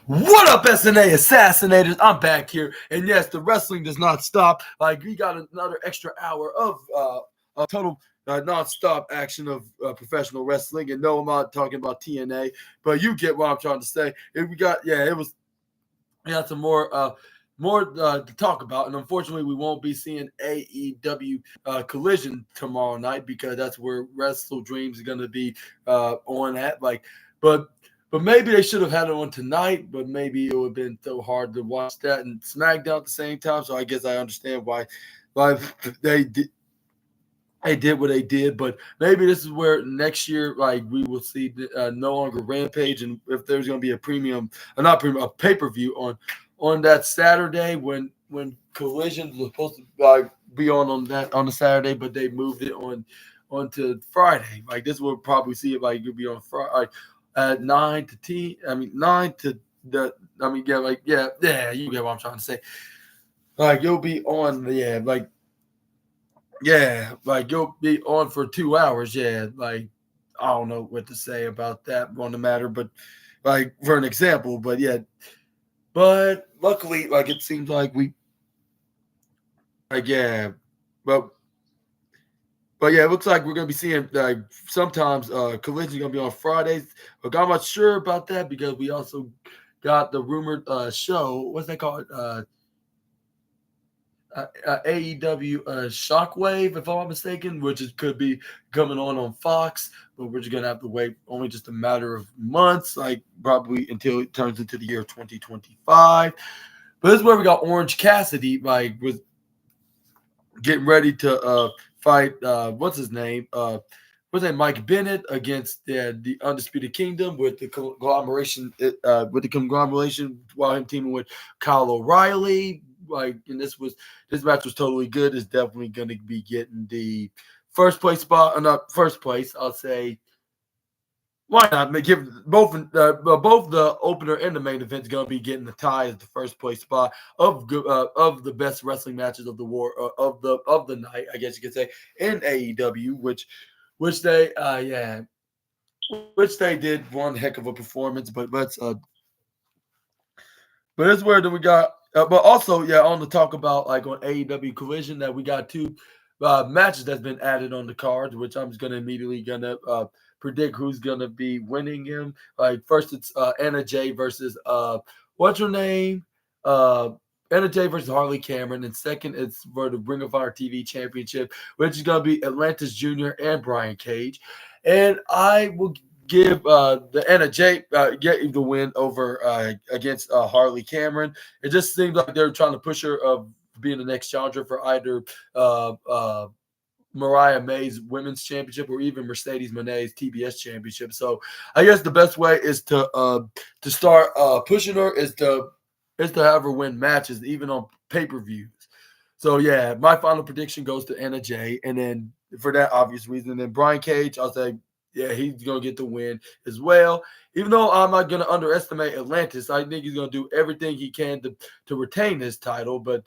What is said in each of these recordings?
What up, SNA Assassinators? I'm back here, and yes, the wrestling does not stop. Like we got another extra hour of total non-stop action of professional wrestling. And no, I'm not talking about TNA, but you get what I'm trying to say. We got some more to talk about, and unfortunately, we won't be seeing AEW Collision tomorrow night because that's where Wrestle Dreams is going to be on at. But but maybe they should have had it on tonight. But maybe it would have been so hard to watch that and SmackDown at the same time. So I guess I understand why they did. They did what they did, but maybe this is where next year, like we will see no longer Rampage, and if there's going to be a a pay-per-view on that Saturday when Collision was supposed to be on the Saturday, but they moved it onto Friday. Like this, we'll probably see it like it'll be on Friday at 9 to 10. I mean 9 to the. I mean yeah. You get what I'm trying to say. Like you'll be on like you'll be on for 2 hours. Yeah, like I don't know what to say about that on the matter, but like for an example, but yeah. But luckily, like it seems like like yeah, but yeah, it looks like we're gonna be seeing like sometimes Collision's gonna be on Fridays. But I'm not sure about that because we also got the rumored show. What's that called? AEW Shockwave, if I'm not mistaken, could be coming on Fox, but we're just gonna have to wait only just a matter of months, like probably until it turns into the year 2025. But this is where we got Orange Cassidy, like was getting ready to fight. What's his name? Mike Bennett against the Undisputed Kingdom with the conglomeration while him teaming with Kyle O'Reilly. Like, and this match was totally good. It's definitely going to be getting the first place spot. Not first place, I'll say. Why not give both the opener and the main event is going to be getting the tie as the first place spot of the best wrestling matches of the of the night, I guess you could say, in AEW, which they did one heck of a performance. But it's where we got. But also, on the talk about like on AEW Collision that we got two matches that's been added on the cards, which I'm just gonna immediately predict who's gonna be winning him. Like first, it's Anna Jay versus what's her name? Anna Jay versus Harley Cameron, and second, it's for the Ring of Honor TV Championship, which is gonna be Atlantis Jr. and Brian Cage, and I will give the Anna Jay get the win over against Harley Cameron. It just seems like they're trying to push her of being the next challenger for either Mariah May's women's championship or even Mercedes Moné's TBS championship. So I guess the best way is to start pushing her is to have her win matches even on pay-per-views. So yeah, my final prediction goes to Anna Jay, and then for that obvious reason, then Brian Cage, I'll say. Yeah, he's going to get the win as well. Even though I'm not going to underestimate Atlantis, I think he's going to do everything he can to retain his title. But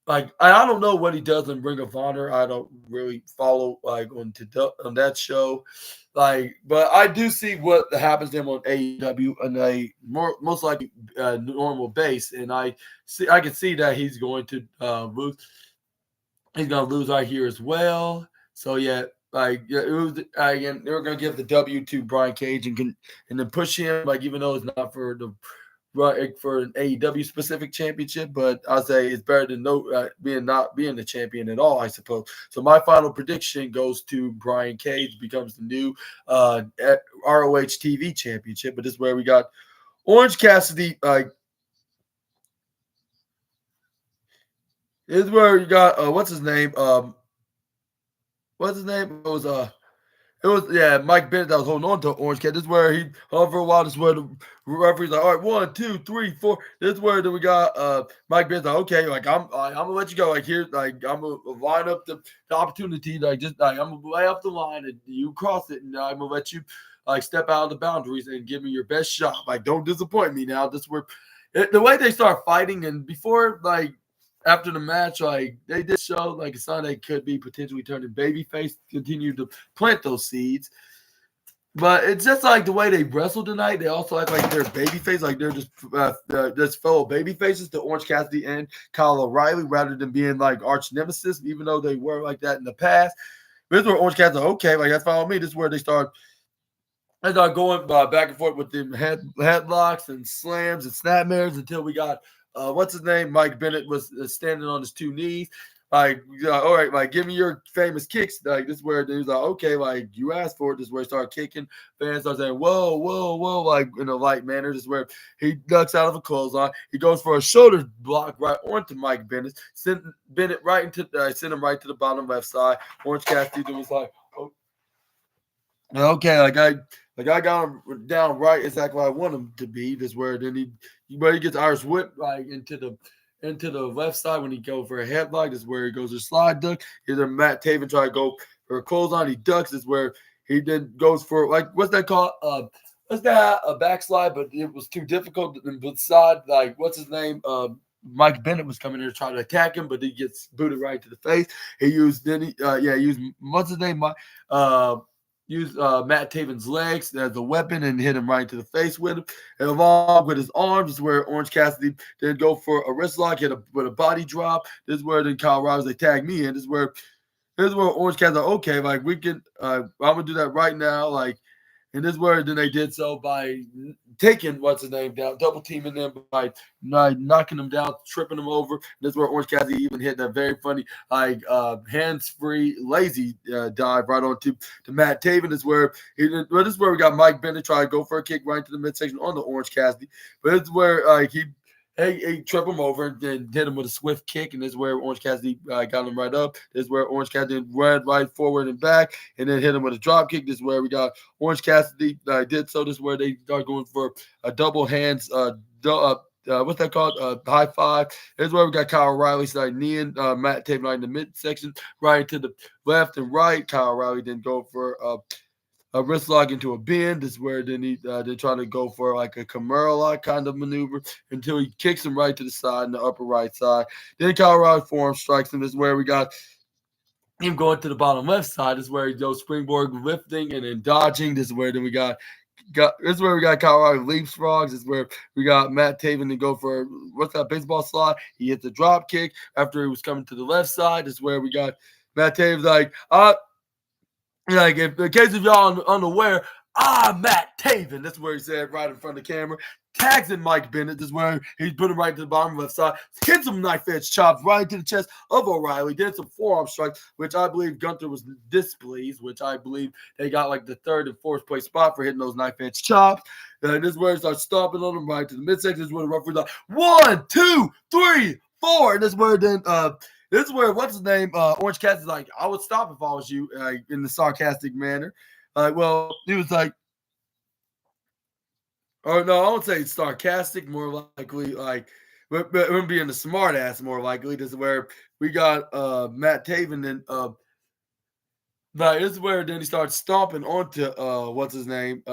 like I don't know what he does in Ring of Honor. I don't really follow like on that show. Like, but I do see what happens to him on AEW on a most likely normal base, and I can see that he's going to lose. He's going to lose right here as well. So yeah. Like it was again, they were gonna give the W to Brian Cage and then push him, like even though it's not for an AEW specific championship, but I'll say it's better than not being the champion at all, I suppose. So my final prediction goes to Brian Cage becomes the new ROH TV championship. But this is where we got Orange Cassidy. This is where you got what's his name? What's his name? It was Mike Bennett that was holding on to Orange Cat. This is where he hung for a while. This is where the referee's like, all right, 1, 2, 3, 4. This is where we got Mike Bennett's like, okay, like I'm gonna let you go. Like here, like I'm gonna line up the opportunity, like just like I'm gonna lay up the line and you cross it, and I'm gonna let you like step out of the boundaries and give me your best shot. Like don't disappoint me now. This is where the way they start fighting, and before like after the match, like they did show like Sunday could be potentially turning babyface, continue to plant those seeds. But it's just like the way they wrestle tonight. They also act like they're babyface, like they're just fellow baby faces to Orange Cassidy and Kyle O'Reilly, rather than being like arch nemesis, even though they were like that in the past. This is where Orange Cassidy, okay, like that's fine with me. This is where they start going back and forth with them headlocks and slams and snapmares until we got what's his name? Mike Bennett was standing on his two knees. Like, all right, like, give me your famous kicks. Like, this is where he was like, okay, like, you asked for it. This is where he started kicking. Fans start saying, whoa, whoa, whoa, like, in a light manner. This is where he ducks out of a clothesline. He goes for a shoulder block right onto Mike Bennett. Sent Bennett right into, sent him right to the bottom left side. Orange Cassidy was like, oh, okay, like I got him down right exactly where I want him to be. This where then he gets Irish whip like into the left side when he goes for a headlock. This is where he goes to slide duck. Either Matt Taven try to go for a clothesline. He ducks. This is where he then goes for like what's that called? What's that? A backslide, but it was too difficult. And beside like what's his name? Mike Bennett was coming in to try to attack him, but he gets booted right to the face. He used he used what's his name? Used Matt Taven's legs as a weapon and hit him right to the face with him. And along with his arms, is where Orange Cassidy did go for a wrist lock, with a body drop. This is where then Kyle Roberts, they tagged me in. This is where Orange Cassidy, okay, like we can, I'm gonna do that right now, like. And this is where then they did so by taking what's his name down, double teaming them by knocking them down, tripping them over. And this is where Orange Cassidy even hit that very funny like hands-free lazy dive right onto Matt Taven. This is where this is where we got Mike Bennett try to go for a kick right into the midsection on the Orange Cassidy. But this is where he tripped him over and then hit him with a swift kick, and this is where Orange Cassidy got him right up. This is where Orange Cassidy ran right forward and back, and then hit him with a drop kick. This is where we got Orange Cassidy did so. This is where they start going for a double hands, what's that called? High five. This is where we got Kyle O'Reilly started kneeing Matt Taven right in the midsection, right to the left and right. Kyle O'Reilly then go for a wrist lock into a bend. This is where then they're trying to go for like a Kimura lock kind of maneuver until he kicks him right to the side in the upper right side. Then Kyle O'Reilly forearm strikes him. This is where we got him going to the bottom left side. This is where he goes springboard lifting and then dodging. This is where then we got this is where we got Kyle O'Reilly leapfrogs. This is where we got Matt Taven to go for what's that baseball slide. He hits a drop kick after he was coming to the left side. This is where we got Matt Taven's like, like, if in case of y'all unaware, Matt Taven. That's where he said right in front of the camera. Tags in Mike Bennett. This is where he's put him right to the bottom left side. Hits some knife edge chops right into the chest of O'Reilly. Did some forearm strikes, which I believe Gunther was displeased, which I believe they got like the third and fourth place spot for hitting those knife edge chops. This is where he starts stomping on him right to the midsection. This is where the referee's like, 1, 2, 3, 4. And this is where then this is where what's his name? Orange Cassidy's like, I would stop if I was you, in the sarcastic manner. Well, he was like, oh no, I won't say sarcastic, more likely like, but him being the smart ass more likely. This is where we got Matt Taven and this is where then he starts stomping onto what's his name?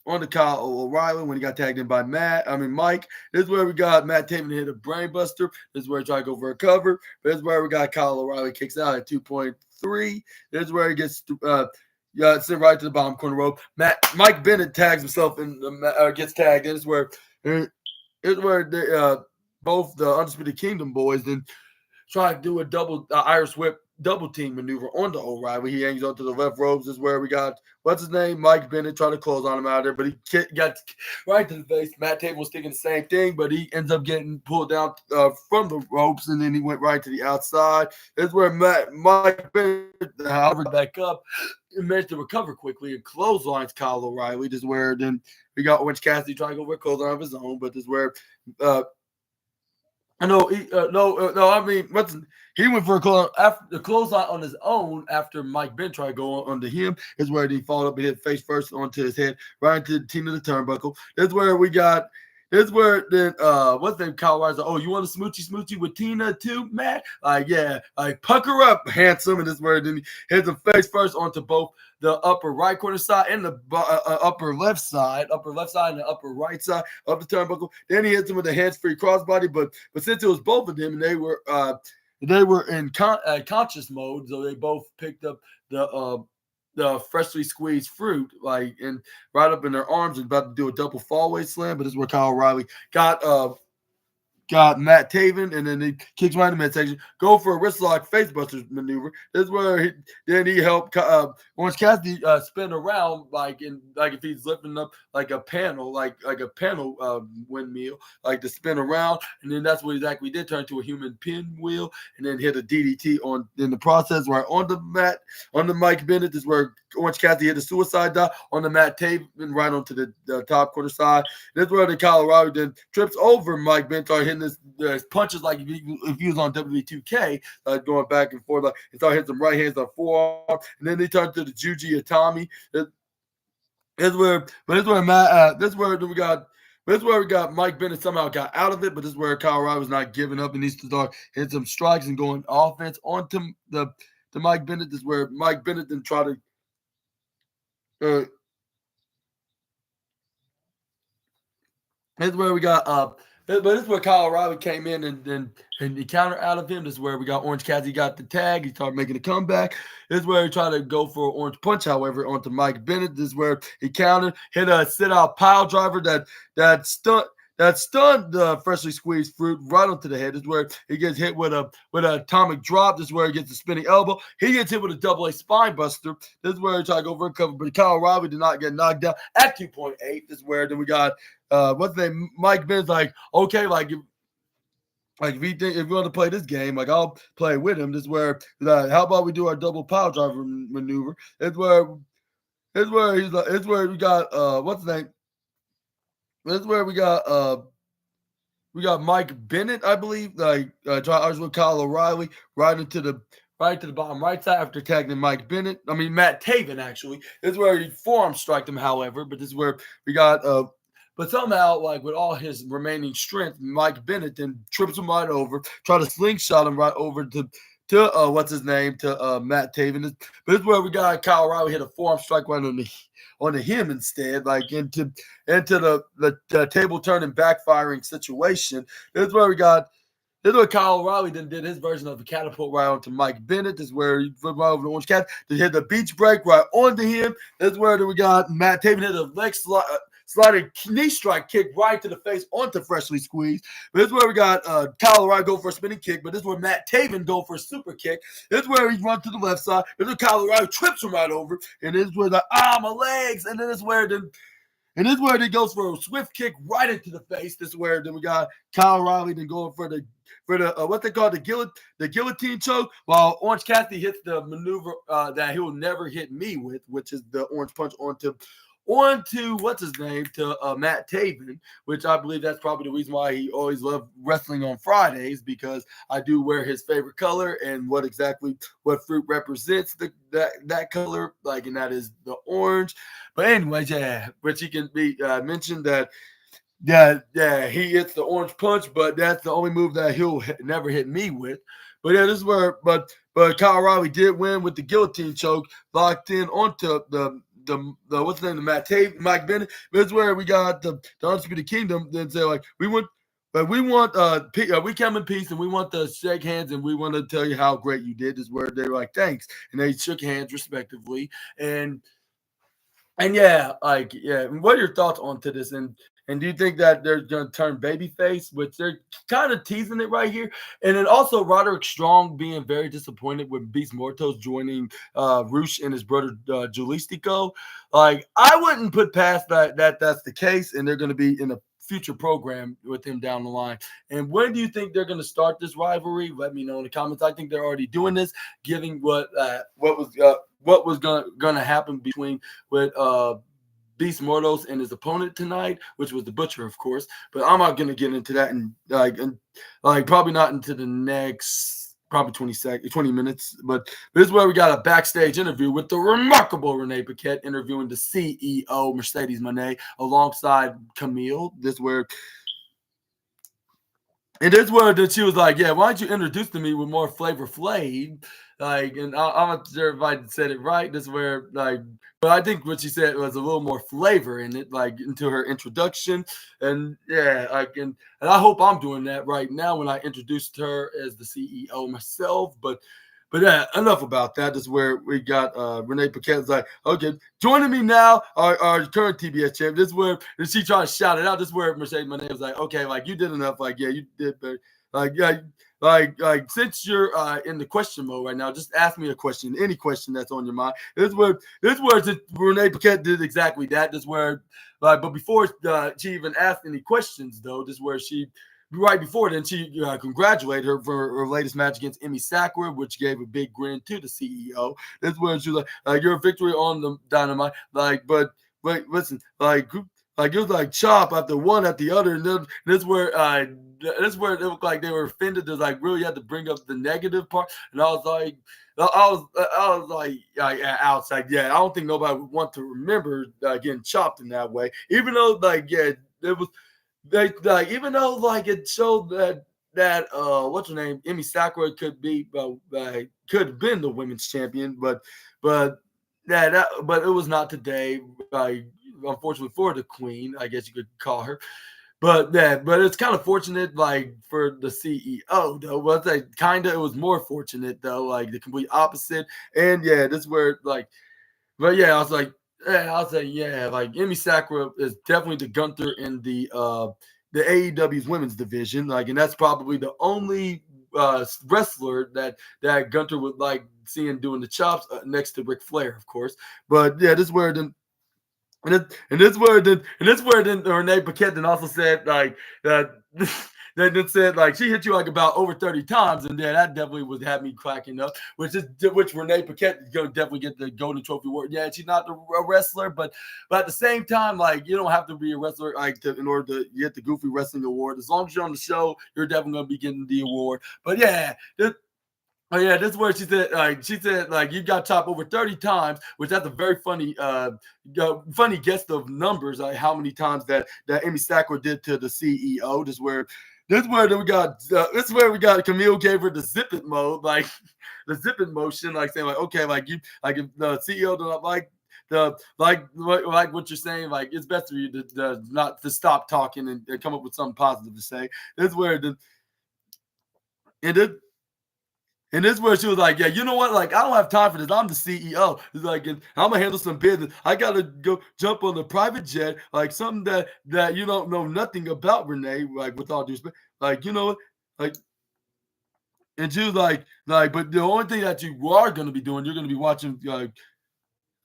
Onto Kyle O'Reilly when he got tagged in by Mike. This is where we got Matt Taven hit a brainbuster. This is where he tried to go for a cover. This is where we got Kyle O'Reilly kicks out at 2.3. This is where he gets sent right to the bottom corner rope. Mike Bennett tags himself in gets tagged in. This is where they, both the Undisputed Kingdom boys then try to do a double Irish whip double team maneuver onto O'Reilly. He hangs onto the left ropes. This is where we got what's his name? Mike Bennett trying to close on him out there, but he got right to the face. Matt Taven was thinking the same thing, but he ends up getting pulled down from the ropes, and then he went right to the outside. This is where Mike Bennett, however, back up and managed to recover quickly and clotheslines Kyle O'Reilly. This is where then we got Orange Cassidy trying to go for a clothesline of his own, but this is where he went for a clothesline on his own after Mike Ben tried to go onto him. Is where he followed up and hit face first onto his head, right into the team of the turnbuckle. This is where we got. This is where then what's the name? Kyle Ryder's like, oh, you want to smoochy with Tina too, Matt? Yeah, like pucker up, handsome. And this is where then he hits him face first onto both the upper right corner side and the upper left side and the upper right side of the turnbuckle. Then he hits him with a hands-free crossbody, but since it was both of them and they were in conscious mode, so they both picked up the the freshly squeezed fruit, like, and right up in their arms and about to do a double fallaway slam. But this is where Kyle O'Reilly got Matt Taven, and then he kicks right in the midsection, go for a wrist lock facebuster maneuver. This is where he helped Orange Cassidy spin around like if he's lifting up like a panel, like a panel windmill, like to spin around, and then that's what exactly did, turn to a human pinwheel, and then hit a DDT in the process right on the mat on the Mike Bennett. This is where Orange Cassidy hit a suicide dive on the Matt Taven right onto the top corner side. This is where the Colorado then trips over Mike Bennett, started hitting his punches like if he was on WWE 2K, going back and forth. Like, he started hitting some right hands on forearm, and then they turned to the Juji Atami. This is where we got Mike Bennett somehow got out of it, but this is where Colorado was not giving up and needs to start hitting some strikes and going offense onto the Mike Bennett. This is where Mike Bennett then try to this is where we got but this is where Kyle O'Reilly came in and he countered out of him. This is where we got Orange Cassidy got the tag. He started making a comeback. This is where he tried to go for an orange punch, however, onto Mike Bennett. This is where he countered, hit a sit-out pile driver that stunned the freshly squeezed fruit right onto the head. This is where he gets hit with an atomic drop. This is where he gets a spinning elbow. He gets hit with a double A spine buster. This is where he tried to go for a cover, but Kyle O'Reilly did not get knocked down at 2.8. This is where then we got what's the name? Mike Bennett's like, okay, like if you want to play this game, like I'll play with him. This is where how about we do our double pile driver maneuver? It's where he's like, it's where we got what's the name? That's where we got Mike Bennett, I believe, like trying with Kyle O'Reilly right to the bottom right side after tagging Matt Taven actually. This is where he forearm striked him, however, but this is where we got but somehow, like with all his remaining strength, Mike Bennett then trips him right over, try to slingshot him right over to what's his name, to Matt Taven. But this is where we got Kyle O'Reilly hit a forearm strike right on him instead, like into the table turning backfiring situation. This is where Kyle O'Reilly then did his version of the catapult right onto Mike Bennett. This is where he flipped right over the Orange Cat to hit the beach break right onto him. This is where we got Matt Taven hit a leg sliding knee strike kick right to the face onto freshly squeezed. But this is where we got Kyle O'Reilly go for a spinning kick, but this is where Matt Taven go for a super kick. This is where he runs to the left side. This is where Kyle O'Reilly trips him right over. And this is where my legs. And then this is where he goes for a swift kick right into the face. This is where then we got Kyle O'Reilly then going for the what they call the guillotine choke, while Orange Cassidy hits the maneuver that he'll never hit me with, which is the orange punch onto what's his name, to Matt Taven, which I believe that's probably the reason why he always loved wrestling on Fridays, because I do wear his favorite color and what fruit represents that color, like, and that is the orange. But anyways, yeah, but he can be mentioned that he hits the orange punch, but that's the only move that he'll never hit me with. But yeah, this is where but Kyle O'Reilly did win with the guillotine choke, locked in onto the what's the name, the Matt Taven, Mike Bennett. This is where we got the Undisputed Kingdom. Then say like we come in peace and we want to shake hands and we want to tell you how great you did. This is where they're like thanks, and they shook hands respectively. And yeah, like yeah. What are your thoughts onto this? And do you think that they're going to turn babyface, which they're kind of teasing it right here? And then also Roderick Strong being very disappointed with Beast Mortos joining Roosh and his brother Julistico. Like, I wouldn't put past that that's the case, and they're going to be in a future program with him down the line. And when do you think they're going to start this rivalry? Let me know in the comments. I think they're already doing this, given what was going to happen between with Beast Mortos and his opponent tonight, which was the Butcher, of course. But I'm not going to get into that and probably not into the next probably 20 minutes. But this is where we got a backstage interview with the remarkable Renee Paquette interviewing the CEO, Mercedes Moné, alongside Camille. This is where she was like, yeah, why don't you introduce to me with more Flavor Flav? Like, and I'm not sure if I said it right. This is where, like, but I think what she said was a little more flavor in it, like, into her introduction. And yeah, like, and I hope I'm doing that right now when I introduced her as the CEO myself. But But yeah, enough about that. This is where we got Renee Paquette's like, okay, joining me now, our current TBS champ. This is where she trying to shout it out. This is where Mercedes Moné was like, okay, like you did enough. Like, yeah, you did better. Like, yeah, like since you're in the question mode right now, just ask me a question, any question that's on your mind. This is where Renee Paquette did exactly that. This is where but before she even asked any questions, though, this is where she right before then, she congratulated her for her latest match against Emmy Sakura, which gave a big grin to the CEO. That's when she was like, "Your victory on the Dynamite." Like, but wait, listen, like it was like chop after one at the other, and then this where it looked like they were offended. There's like really had to bring up the negative part, and I was like. I was like, outside. Yeah, I don't think nobody would want to remember getting chopped in that way. Even though, like, yeah, it was like even though like it showed that what's her name, Emmy Sakura could be could have been the women's champion, but but it was not today. Like unfortunately for the queen, I guess you could call her. But it's kind of fortunate, like for the CEO though. But it's like kind of it was more fortunate though, like the complete opposite. And yeah, this is where like, but yeah, I was like, yeah, I'll say yeah, like Emmy Sakura is definitely the Gunther in the AEW's women's division, like, and that's probably the only wrestler that Gunther would like seeing doing the chops next to Ric Flair, of course. But yeah, this is where then and this where then Renee Paquette then also said like that. Then said like she hit you like about over 30 times, and yeah, that definitely would have me cracking up. Which Renee Paquette is gonna definitely get the Golden Trophy award. Yeah, she's not a wrestler, but at the same time, like you don't have to be a wrestler like in order to get the Goofy Wrestling Award. As long as you're on the show, you're definitely gonna be getting the award. But yeah, oh yeah, this is where she said like you got chopped over 30 times, which that's a very funny guess of numbers, like how many times that Emmy Sakura did to the CEO. This is where we got Camille gave her the zip it mode, like the zip it motion, like saying like okay, like you like if the CEO don't like like what you're saying, like it's best for you to not to stop talking and come up with something positive to say. This is where the and it And this is where she was like, yeah, you know what? Like, I don't have time for this. I'm the CEO. It's like, and I'm gonna handle some business. I gotta go jump on the private jet, like something that you don't know nothing about, Renee. Like, with all due respect, like, you know, like, and she was but the only thing that you are gonna be doing, you're gonna be watching,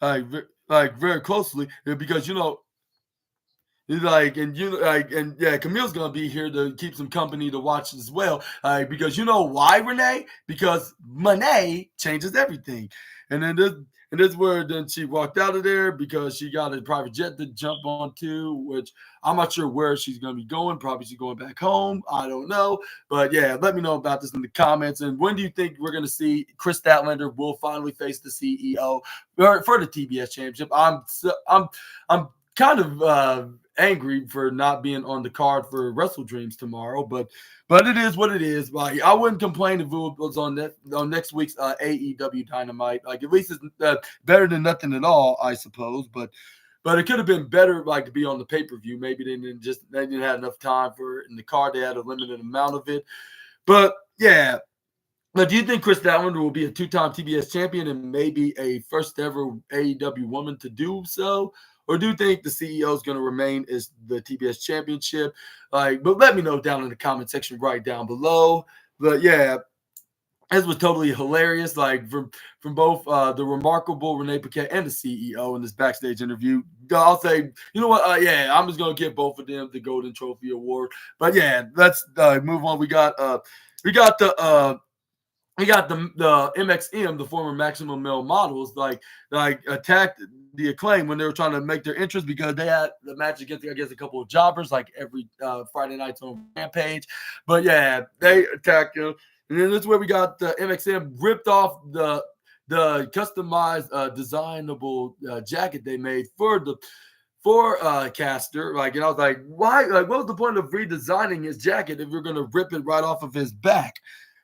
very closely, because you know he's like, and you like, and yeah, Camille's gonna be here to keep some company to watch as well. Because you know why, Renee? Because Monet changes everything. And then this where then she walked out of there because she got a private jet to jump onto, which I'm not sure where she's gonna be going. Probably she's going back home. I don't know. But yeah, let me know about this in the comments. And when do you think we're gonna see Chris Statlander will finally face the CEO for the TBS championship? I'm kind of angry for not being on the card for Wrestle Dreams tomorrow, but it is what it is. Like I wouldn't complain if it was on next week's AEW Dynamite. Like at least it's better than nothing at all, I suppose. But it could have been better, like to be on the pay per view. Maybe they didn't have enough time for it in the card. They had a limited amount of it. But yeah. Now, do you think Chris Statlander will be a two-time TBS champion and maybe a first-ever AEW woman to do so? Or do you think the CEO is going to remain as the TBS championship? But let me know down in the comment section right down below. But yeah, this was totally hilarious. Like from both the remarkable Renee Paquette and the CEO in this backstage interview. I'll say, you know what? Yeah, I'm just gonna give both of them the Golden Trophy Award. But yeah, let's move on. We got the MXM, the former Maximum Male Models, like attacked the Acclaim when they were trying to make their entrance because they had the match against, I guess, a couple of jobbers like every Friday nights on Rampage. But yeah, they attacked him. And then this is where we got the MXM ripped off the customized designable jacket they made for Caster. Like, and I was like, why? Like, what was the point of redesigning his jacket if you're gonna rip it right off of his back?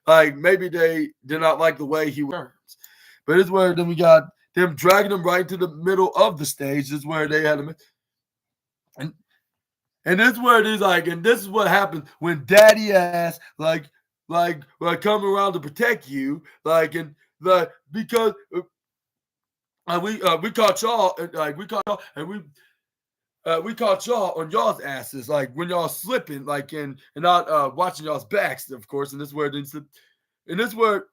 Like maybe they did not like the way he turns. But it's where then we got them dragging him right to the middle of the stage. This is where they had him. And this is where it is like, and this is what happens when daddy ass like come around to protect you. Like, and because we caught y'all we caught y'all on y'all's asses, like when y'all slipping, like and not watching y'all's backs, of course. And this where then and this where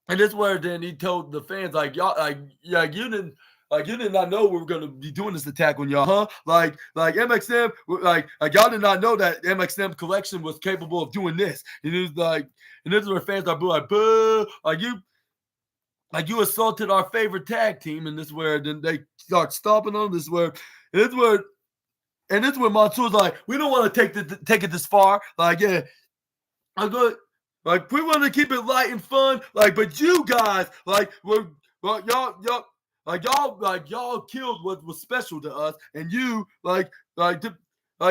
and this where then he told the fans like y'all you did not know we were gonna be doing this attack on y'all, huh? Like MXM, like y'all did not know that MXM collection was capable of doing this. And it was like, and this is where fans are like, boo, like you assaulted our favorite tag team, and this is where then they start stomping on. This is where, and this is where, and this is where Mansoor's like, we don't want to take it this far. Like, yeah, I'm good. Like, we want to keep it light and fun. Like, but you guys, like, y'all killed what was special to us, and you like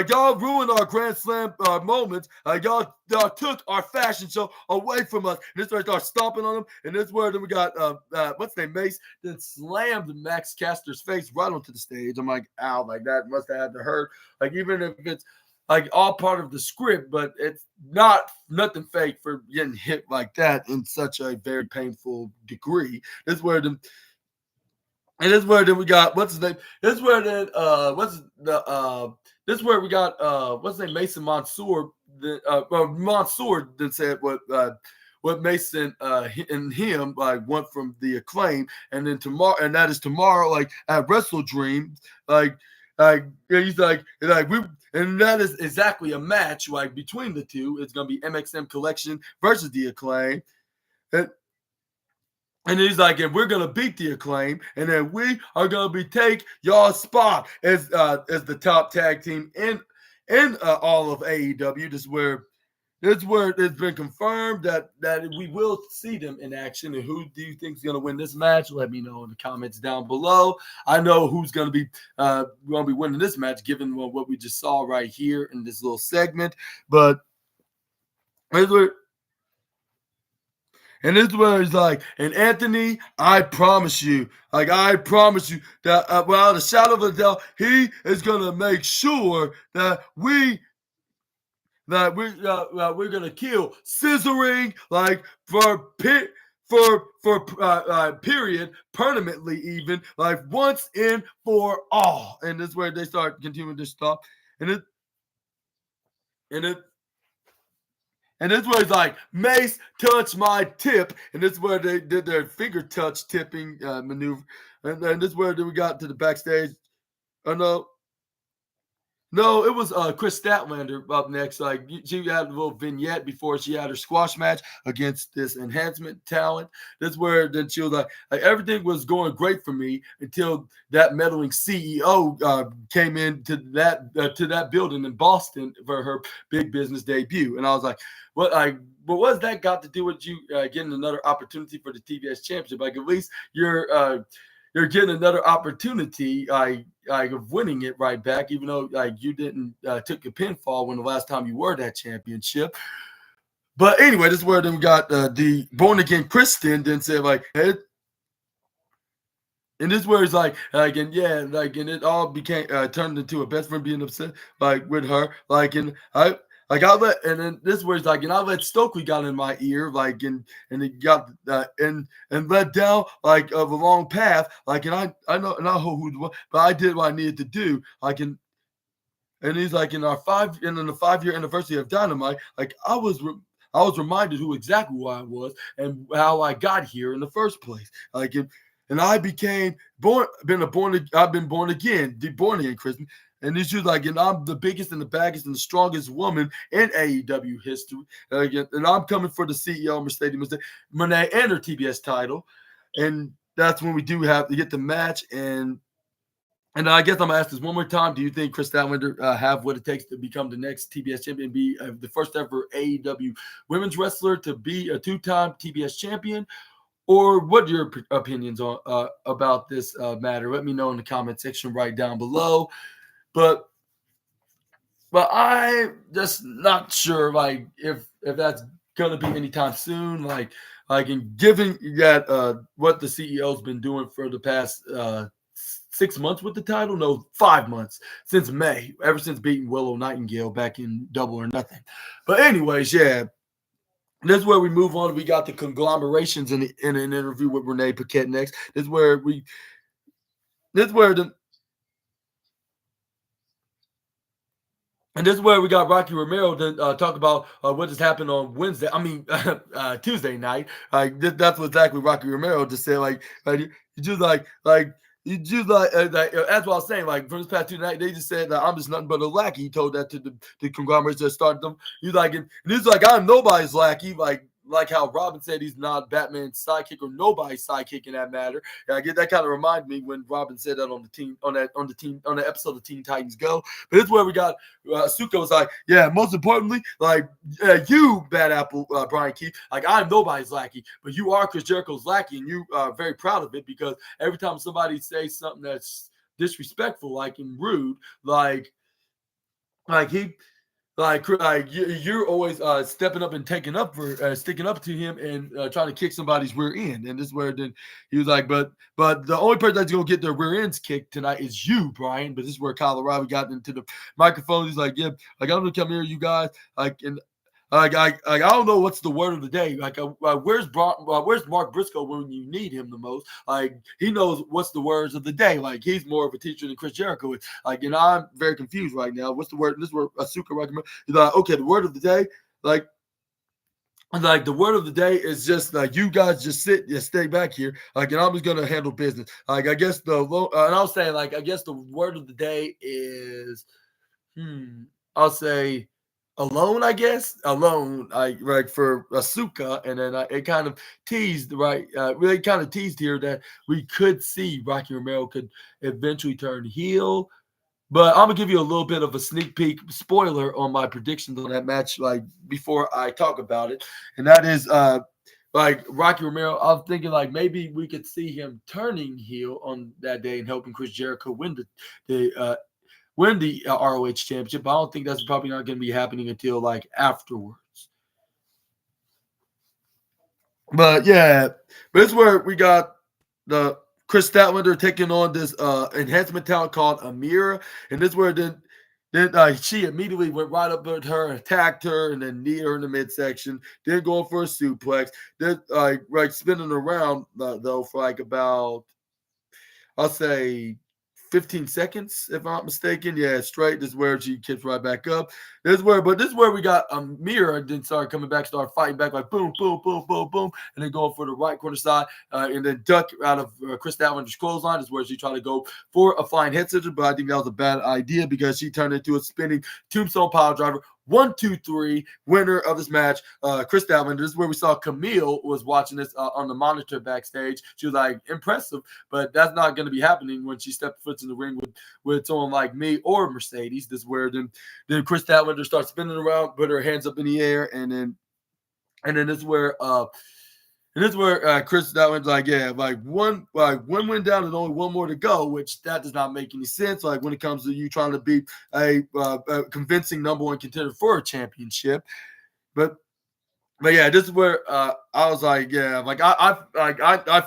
y'all ruined our Grand Slam moments. Y'all took our fashion show away from us. And this where I start stomping on them. And this where then we got what's his name, Mace, then slammed Max Caster's face right onto the stage. I'm like, ow, like that must have had to hurt. Like even if it's like all part of the script, but it's nothing fake for getting hit like that in such a very painful degree. This is where the and this is where then we got what's his name? This is where then this is where we got what's his name? Mason Mansoor. Mansoor then said what Mason and him like want from the Acclaim, and then tomorrow, and that is tomorrow, like at Wrestle Dream, he's like we, and that is exactly a match like between the two. It's gonna be MXM Collection versus the Acclaim. And he's like, and we're gonna beat the Acclaim, and then we are gonna take y'all's spot as the top tag team in all of AEW. This is where it's been confirmed that we will see them in action. And who do you think is gonna win this match? Let me know in the comments down below. I know who's gonna be winning this match, given what we just saw right here in this little segment. But here's where. And this is where he's like, and Anthony, I promise you that without a shadow of a doubt, he is gonna make sure that we're gonna kill scissoring like for period permanently, even like once and for all. And this is where they start continuing this stuff, and it. And this is where it's like, Mace, touch my tip. And this is where they did their finger touch tipping maneuver. And this is where we got to the backstage. Oh, no, it was Chris Statlander up next. Like she had a little vignette before she had her squash match against this enhancement talent. That's where then she was like everything was going great for me until that meddling CEO came into that building in Boston for her big business debut. And I was like, but what's that got to do with you getting another opportunity for the TBS championship? Like at least you're getting another opportunity of winning it right back, even though you didn't took a pinfall when the last time you were that championship. But anyway, this is where then we got the born again Kristen then said like, hey, and this is where it's like and it all became turned into a best friend being upset like with her and then this was like, and I let Stokely got in my ear, like, and it got and led down like of a long path, like, and I know who it was, but I did what I needed to do, like, and he's like in the 5-year anniversary of Dynamite, like I was reminded who I was and how I got here in the first place, like, and I became I've been born again, Christian. And this is like, and I'm the biggest and the baddest and the strongest woman in AEW history. And I'm coming for the CEO, Mercedes Moné, and her TBS title. And that's when we do have to get the match. And I guess I'm going to ask this one more time. Do you think Chris Statlander have what it takes to become the next TBS champion and be the first ever AEW women's wrestler to be a 2-time TBS champion? Or what are your opinions on about this matter? Let me know in the comment section right down below. But I'm just not sure, like, if that's gonna be anytime soon. Like in giving that what the CEO's been doing for the past 6 months with the title, no, 5 months since May, ever since beating Willow Nightingale back in Double or Nothing. But anyways, yeah. this is where we move on. We got the conglomerations in an interview with Renee Paquette next. This is where the And this is where we got Rocky Romero to talk about what just happened on Wednesday. I mean, Tuesday night. That's what exactly Rocky Romero just said. You just that's what I was saying. Like for this past two night, they just said that I'm just nothing but a lackey. He told that to the conglomerates that started them. He's like, and he's like, I'm nobody's lackey. Like how Robin said he's not Batman's sidekick or nobody's sidekick in that matter. I get that kind of remind me when Robin said that on the episode of Teen Titans Go. But this is where we got Asuka was like, yeah, most importantly, you, Bad Apple, Brian Keith, like I'm nobody's lackey, but you are Chris Jericho's lackey, and you are very proud of it because every time somebody says something that's disrespectful, like and rude, you're always stepping up and taking up for sticking up to him and trying to kick somebody's rear end. And this is where then he was like, but the only person that's gonna get their rear ends kicked tonight is you, Brian. But this is where Colorado got into the microphone. He's like, yeah, I'm gonna come here, you guys. I don't know what's the word of the day. Where's Mark Briscoe when you need him the most? He knows what's the words of the day. He's more of a teacher than Chris Jericho is. I'm very confused right now. What's the word? This is where Asuka recommend. He's like, okay, the word of the day, the word of the day is just you guys just stay back here. And I'm just gonna handle business. I guess and I was saying I guess the word of the day is I'll say alone, I guess. Alone, for Asuka, and then it kind of teased, really kind of teased here that we could see Rocky Romero could eventually turn heel. But I'm gonna give you a little bit of a sneak peek spoiler on my predictions on that match, before I talk about it, and that is Rocky Romero. I'm thinking maybe we could see him turning heel on that day and helping Chris Jericho win the ROH championship. But I don't think that's probably not going to be happening until afterwards. But yeah, this is where we got the Chris Statlander taking on this enhancement talent called Amira, and this is where then she immediately went right up at her, attacked her, and then kneed her in the midsection. Then going for a suplex. Then spinning around though for about, I'll say, 15 seconds, if I'm not mistaken. Yeah, straight. This is where she kicks right back up. This is where we got Amira then started coming back, started fighting back, boom, boom, boom, boom, boom, and then going for the right corner side, and then duck out of Chris Statlander's clothesline is where she tried to go for a flying head scissors, but I think that was a bad idea because she turned into a spinning tombstone pile driver. 1, 2, 3, winner of this match, Chris Statlander. This is where we saw Camille was watching this on the monitor backstage. She was impressive, but that's not going to be happening when she steps foot in the ring with someone like me or Mercedes. This is where then Chris Statlander starts spinning around, put her hands up in the air, and then this is where Chris Statlander's one went down and only one more to go, which that does not make any sense. When it comes to you trying to be a convincing number one contender for a championship, but yeah, this is where I was I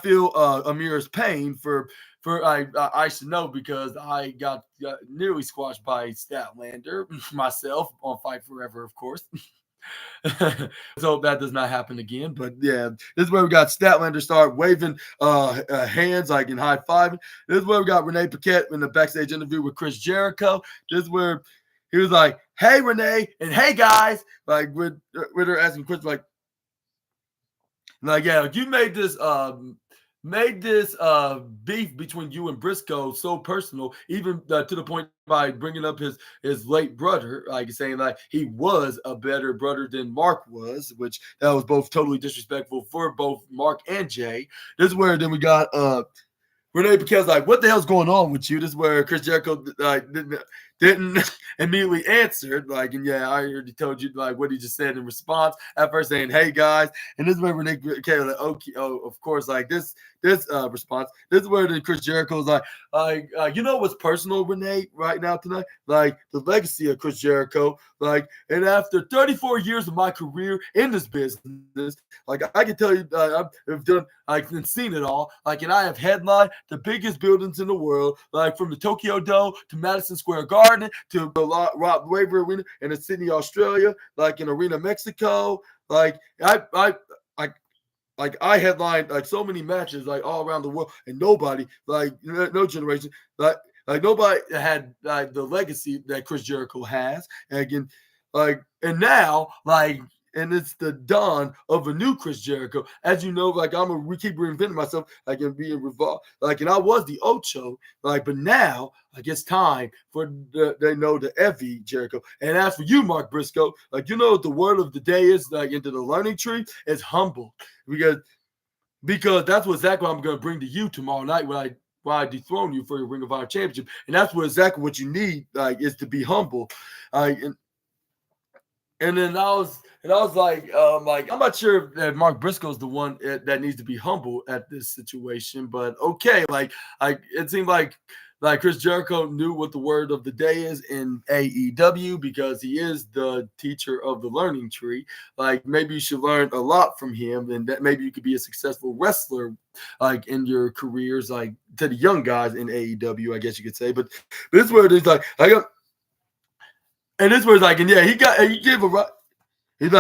feel Amira's pain for I should know because I got nearly squashed by Statlander myself on Fight Forever, of course. So that does not happen again. But yeah, this is where we got Statlander start waving hands in high five. This is where we got Renee Paquette in the backstage interview with Chris Jericho. This is where he was like, "Hey Renee," and "Hey guys," with her asking Chris yeah, you made this beef between you and Briscoe so personal, even to the point by bringing up his late brother, saying he was a better brother than Mark was, which that was both totally disrespectful for both Mark and Jay. This is where then we got Renee Paquette's what the hell's going on with you? This is where Chris Jericho didn't immediately answer. And yeah, I already told you what he just said in response. At first saying, "Hey guys," and this is where Renee Paquette okay, of course, this response. This is where then Chris Jericho's you know what's personal, Renee, right now tonight? The legacy of Chris Jericho. And after 34 years of my career in this business, I can tell you, I've done, I've seen it all. And I have headlined the biggest buildings in the world, from the Tokyo Dome to Madison Square Garden to the Rob Waver Arena in Sydney, Australia, in Arena, Mexico. like I headlined like so many matches like all around the world, and nobody like no generation like nobody had like the legacy that Chris Jericho has. And again, and now and it's the dawn of a new Chris Jericho. As you know, we keep reinventing myself, and being revolved. And I was the Ocho, but now it's time for the Evie Jericho. And as for you, Mark Briscoe, what the word of the day is into the learning tree is humble. Because that's what exactly I'm going to bring to you tomorrow night when I dethrone you for your Ring of Honor championship. And that's exactly what you need, is to be humble. And then I was like, I'm not sure that Mark Briscoe's the one that needs to be humble at this situation, but okay, it seemed like Chris Jericho knew what the word of the day is in AEW because he is the teacher of the learning tree. Maybe you should learn a lot from him, and that maybe you could be a successful wrestler, in your careers, to the young guys in AEW, I guess you could say. But this is where it is and this was and yeah, he gave a right. He's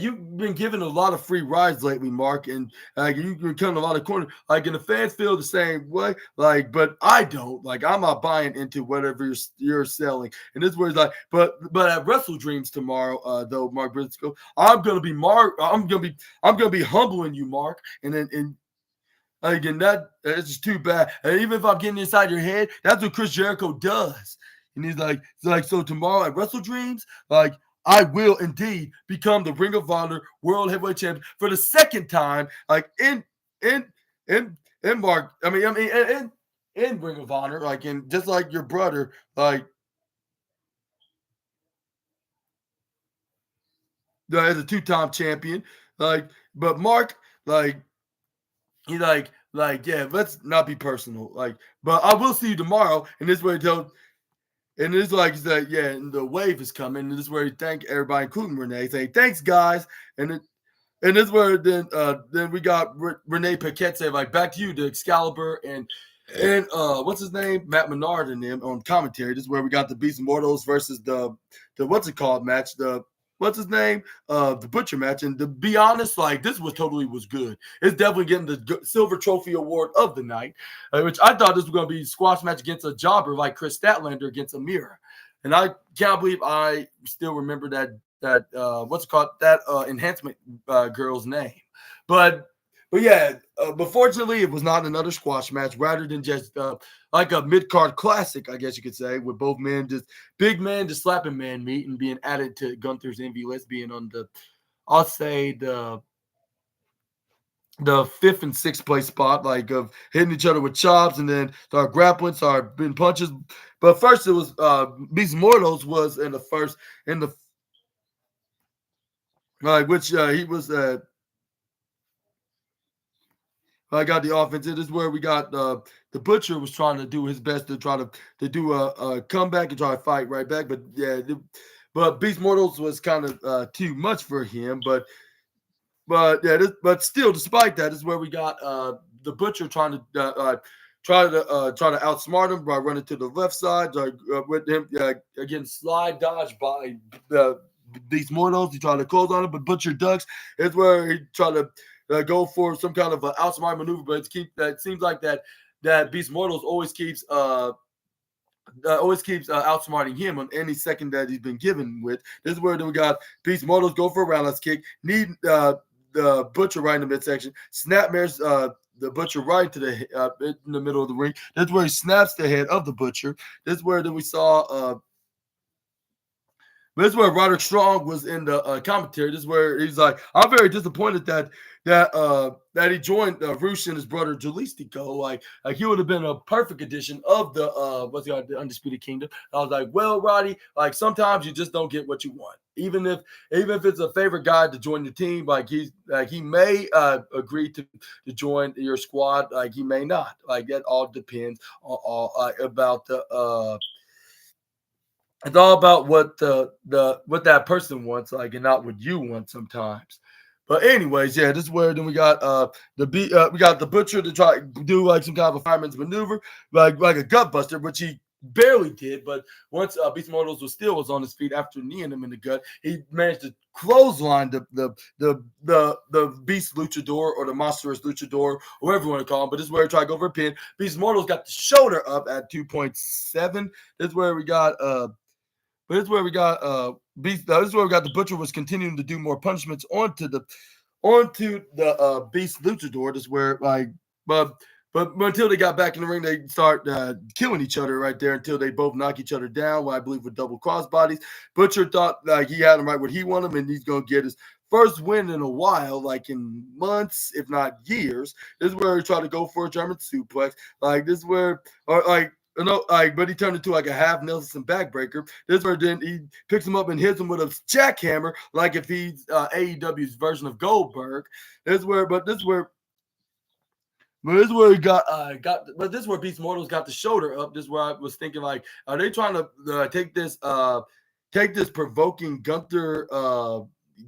you've been given a lot of free rides lately, Mark, and you've been cutting a lot of corners. And the fans feel the same way. But I don't. I'm not buying into whatever you're selling. And this was but at Wrestle Dreams tomorrow, though, Mark Briscoe, I'm gonna be humbling you, Mark, and then. Again, it's just too bad. And even if I'm getting inside your head, that's what Chris Jericho does. And he's so tomorrow at Wrestle Dreams, I will indeed become the Ring of Honor World Heavyweight Champion for the second time, in Mark. In Ring of Honor, in just like your brother, as a two-time champion, but Mark, he yeah, let's not be personal, but I will see you tomorrow, and this way don't. And it's yeah, and the wave is coming. And this is where he thank everybody, including Renee, saying, thanks, guys. And this is where then we got Renee Paquette say, back to you, the Excalibur and what's his name? Matt Menard and them on commentary. This is where we got the Beast Mortals versus the what's it called match? What's his name? The Butcher match. And to be honest, this was good. It's definitely getting the Silver Trophy Award of the night, which I thought this was going to be a squash match against a jobber like Chris Statlander against Amira. And I can't believe I still remember that what's it called? That enhancement girl's name. But yeah, but fortunately, it was not another squash match, rather than just a mid-card classic, I guess you could say, with both men just slapping man meat and being added to Gunther's envy list, being on I'll say the 5th and 6th place spot, of hitting each other with chops and then start grappling, start being punches. But first, it was Beast Mortals was in the first which he was I got the offense. This is where we got the Butcher was trying to do his best to try to do a comeback and try to fight right back. But yeah, but Beast Mortals was kind of too much for him. But yeah, but still, despite that, this is where we got the Butcher trying to try to outsmart him by running to the left side with him again slide dodge by Beast Mortals. He tried to close on him, but Butcher ducks. It's where he tried to go for some kind of an outsmart maneuver, but it seems like that Beast Mortals always keeps outsmarting him on any second that he's been given with. This is where we got Beast Mortals go for a roundhouse kick, need the Butcher right in the midsection, snapmares the Butcher right to the in the middle of the ring. That's where he snaps the head of the Butcher. This is where we saw. This is where Roderick Strong was in the commentary. This is where he's I'm very disappointed that he joined Rush and his brother Jalistico. He would have been a perfect addition of the the Undisputed Kingdom. I was well, Roddy, sometimes you just don't get what you want. Even if it's a favorite guy to join the team, he may agree to join your squad, he may not. That all depends on about the. It's all about what what that person wants, and not what you want sometimes. But anyways, yeah, this is where then we got we got the Butcher to try to do some kind of a fireman's maneuver, like a gut buster, which he barely did, but once Beast Mortals was on his feet after kneeing him in the gut, he managed to clothesline the Beast Luchador or the Monstrous Luchador, or whatever you want to call him. But this is where he tried to go for a pin. Beast Mortals got the shoulder up at 2.7. This is where we got but this is where we got Beast. This is where we got the Butcher was continuing to do more punishments onto the Beast Luchador. This is where but until they got back in the ring, they start killing each other right there until they both knock each other down, what I believe with double crossbodies. Butcher thought like he had him right where he wanted him, and he's going to get his first win in a while, like in months, if not years. This is where he tried to go for a German suplex. Like this is where, or like, but he turned into like a half Nelson backbreaker. This is where then he picks him up and hits him with a jackhammer, like if he's AEW's version of Goldberg. This is where he got. But this is where Beast Mortals got the shoulder up. This is where I was thinking, like, are they trying to take this provoking Gunther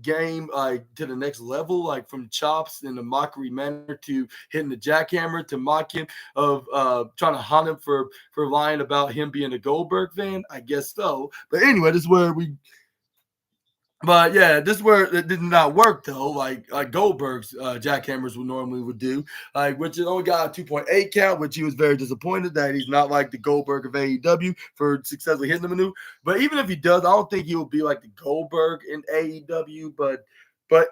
game to the next level, like from chops in a mockery manner to hitting the jackhammer to mock him of trying to haunt him for lying about him being a Goldberg fan? I guess so. But anyway, this is where we. But yeah, this is where it did not work though, like Goldberg's jackhammers would do, like which it only got a 2.8 count, which he was very disappointed that he's not like the Goldberg of AEW for successfully hitting the maneuver. But even if he does, I don't think he will be like the Goldberg in AEW. But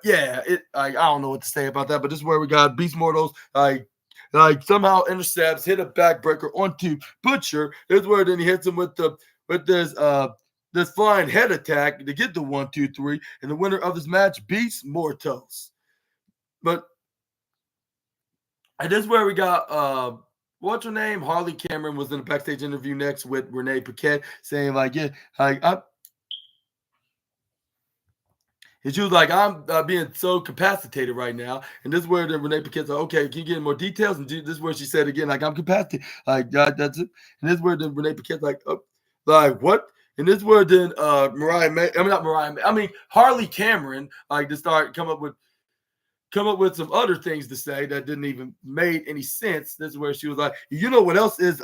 yeah, I don't know what to say about that. But this is where we got Beast Mortals like somehow intercepts, hit a backbreaker onto Butcher. This is where then he hits him with this flying head attack to get the 1, 2, 3, and the winner of this match beats Mortos. And this is where we got what's her name? Harley Cameron was in a backstage interview next with Renee Paquette saying like, yeah, and she was like, I'm being so capacitated right now. And this is where then Renee Paquette's like, okay, can you get more details? And this is where she said again, like, I'm capacitated. Like, that's it. And this is where then Renee Paquette's like, oh, like, what? And this is where then Harley Cameron, like, to start come up with some other things to say that didn't even made any sense. This is where she was like, you know what else is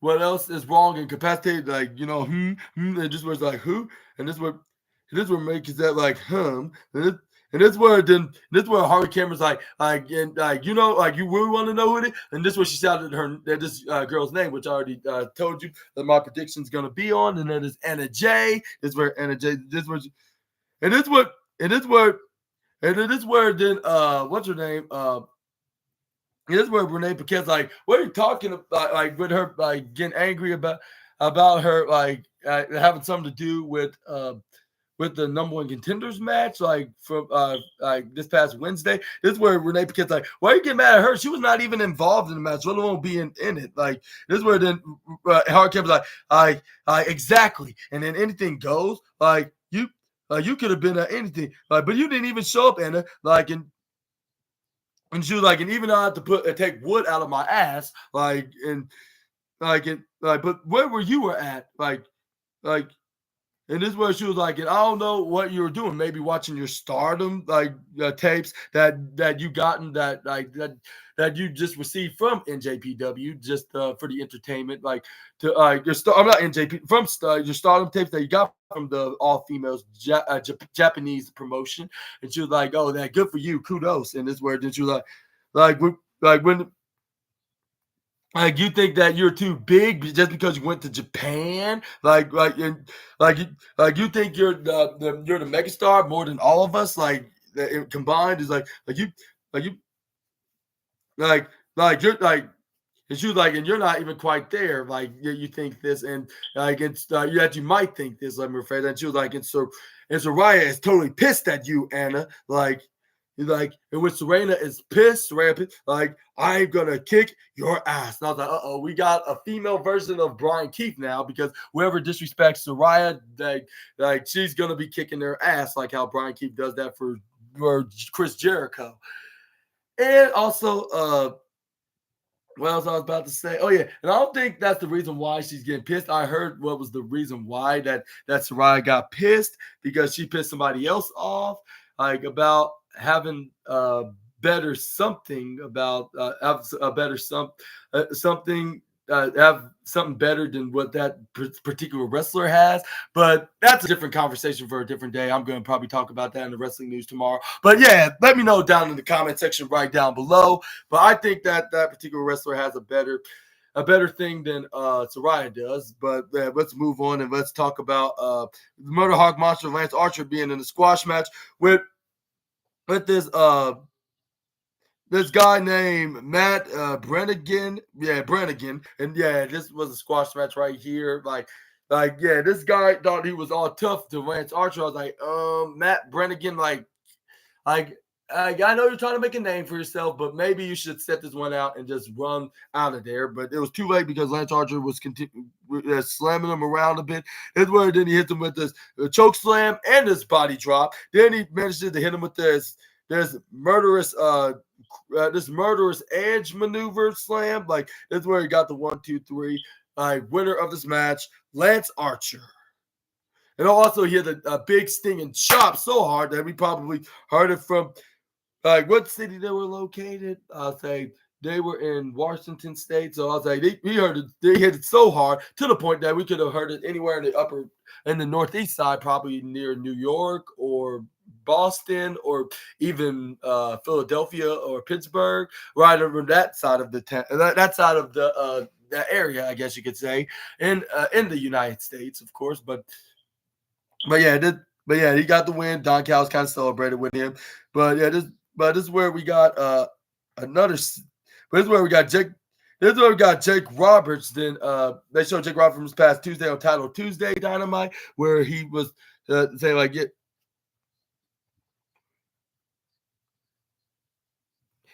what else is wrong and capacitated? Like, and just was like, who? And this would make that like, and this where Harley Cameron's like, you really want to know who it is? And this is where she shouted this girl's name, which I already told you that my prediction's gonna be on, and that is Anna Jay. This is where Anna Jay. What's her name? This is where Renee Paquette's like, what are you talking about? Like with her, like getting angry about her, like having something to do with the number one contenders match, like from like this past Wednesday. This is where Renee Paquette's like, why are you getting mad at her? She was not even involved in the match, let alone be in it. Like this is where then Howard Cameron's like, exactly. And then anything goes. Like you could have been at anything, like, but you didn't even show up, Anna. Like and she was like, and even though I had to take wood out of my ass, but where were you at? Like. And this is where she was like, and I don't know what you were doing. Maybe watching your Stardom tapes that you gotten that you just received from NJPW just for the entertainment, like to I'm not NJP from your Stardom tapes that you got from the all females Japanese promotion. And she was like, oh, that good for you, kudos. And this is where then she was like when. Like you think that you're too big just because you went to Japan, you think you're the megastar more than all of us, like combined is you're like. And she was like, and you're not even quite there. Like you think this, and like it's you might think this. Let me rephrase that. And she was like, and Soraya is totally pissed at you, Anna. And when Serena is pissed, like, I'm gonna kick your ass. And I was like, uh-oh, we got a female version of Brian Keith now, because whoever disrespects Soraya, like she's gonna be kicking their ass, like how Brian Keith does that for Chris Jericho. And also, what else I was about to say? Oh, yeah. And I don't think that's the reason why she's getting pissed. I heard what was the reason why that Soraya got pissed, because she pissed somebody else off, like about having better something about have a better something. Have something better than what that particular wrestler has, but that's a different conversation for a different day. I'm going to probably talk about that in the wrestling news tomorrow. But yeah, let me know down in the comment section right down below. But I think that that particular wrestler has a better thing than Soraya does. But let's move on and let's talk about the Murder Hawk Monster Lance Archer being in the squash match with this guy named Matt Brannigan. Yeah, Brannigan. And yeah, this was a squash match right here. Yeah, this guy thought he was all tough to Lance Archer. I was like, Matt Brannigan, like I know you're trying to make a name for yourself, but maybe you should set this one out and just run out of there. But it was too late because Lance Archer was slamming him around a bit. Then he hit him with this choke slam and this body drop. Then he managed to hit him with this murderous edge maneuver slam. Like, this is where he got the 1, 2, 3. Winner of this match, Lance Archer. And also he had a big stinging chop so hard that we probably heard it from what city they were located. I'll say they were in Washington State. So I'll say they hit it so hard to the point that we could have heard it anywhere in the northeast side, probably near New York or Boston or even Philadelphia or Pittsburgh, right over that side of that side of the area, I guess you could say, in the United States, of course. But yeah, he got the win. Don Callis kind of celebrated with him. But this is where we got another. But this is where we got Jake. This is where we got Jake Roberts. Then they showed Jake Roberts from this past Tuesday on Title Tuesday Dynamite, where he was saying like, it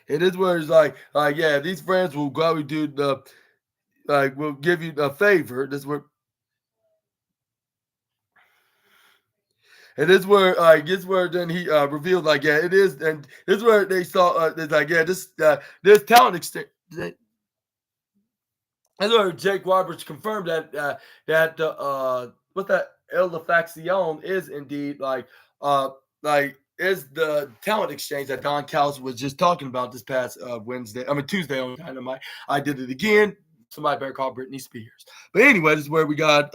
is where he's like, yeah, these friends will gladly do will give you a favor. This is where. And this is where then he revealed like, yeah, it is, and this is where they saw it's like, yeah, this talent exchange. That's where Jake Roberts confirmed that what that El Faction is indeed is the talent exchange that Don Callis was just talking about this past Tuesday on Dynamite. I did it again. Somebody better call Britney Spears. But anyway, this is where we got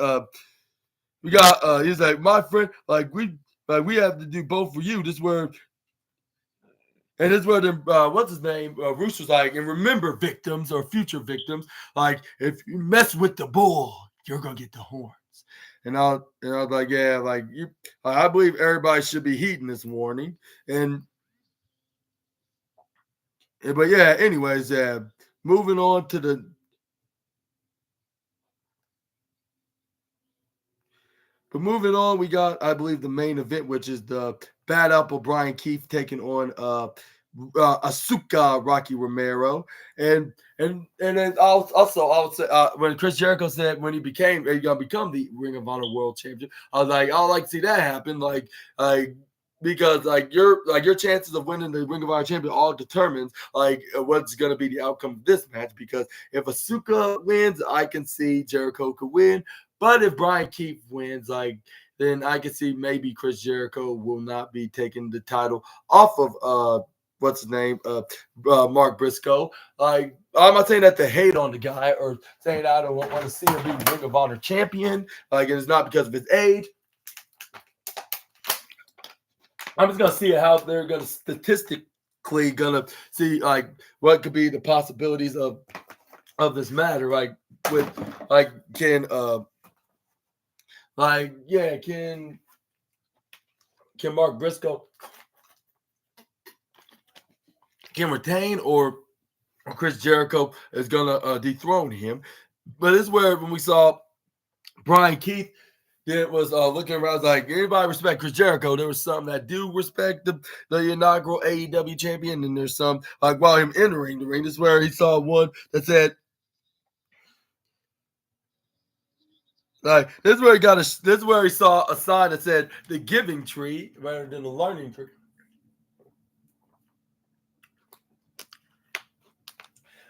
he's like, my friend, we have to do both for you. This is where what's his name? Rooster's like, and remember, victims or future victims, like, if you mess with the bull, you're gonna get the horns. And I was like, yeah, like I believe everybody should be heeding this warning. But yeah, anyways, moving on to the. But moving on, we got, I believe, the main event, which is the Bad Apple Brian Keith taking on Asuka Rocky Romero, and then also I would say when Chris Jericho said when he's gonna become the Ring of Honor World Champion, I was like, I'd like to see that happen, because your chances of winning the Ring of Honor Champion all determines what's going to be the outcome of this match. Because if Asuka wins, I can see Jericho could win. But if Brian Keith wins, then I can see maybe Chris Jericho will not be taking the title off of what's his name, Mark Briscoe. I'm not saying that to hate on the guy or saying I don't want to see him be Ring of Honor champion. It's not because of his age. I'm just gonna see how they're gonna statistically gonna see what could be the possibilities of this matter. Can Mark Briscoe can retain or Chris Jericho is gonna dethrone him? But this is where when we saw Brian Keith. It was looking around like everybody respect Chris Jericho. There was some that do respect the inaugural AEW champion, and there's some while him entering the ring. This is where he saw one that said this is where this is where he saw a sign that said the giving tree rather than the learning tree.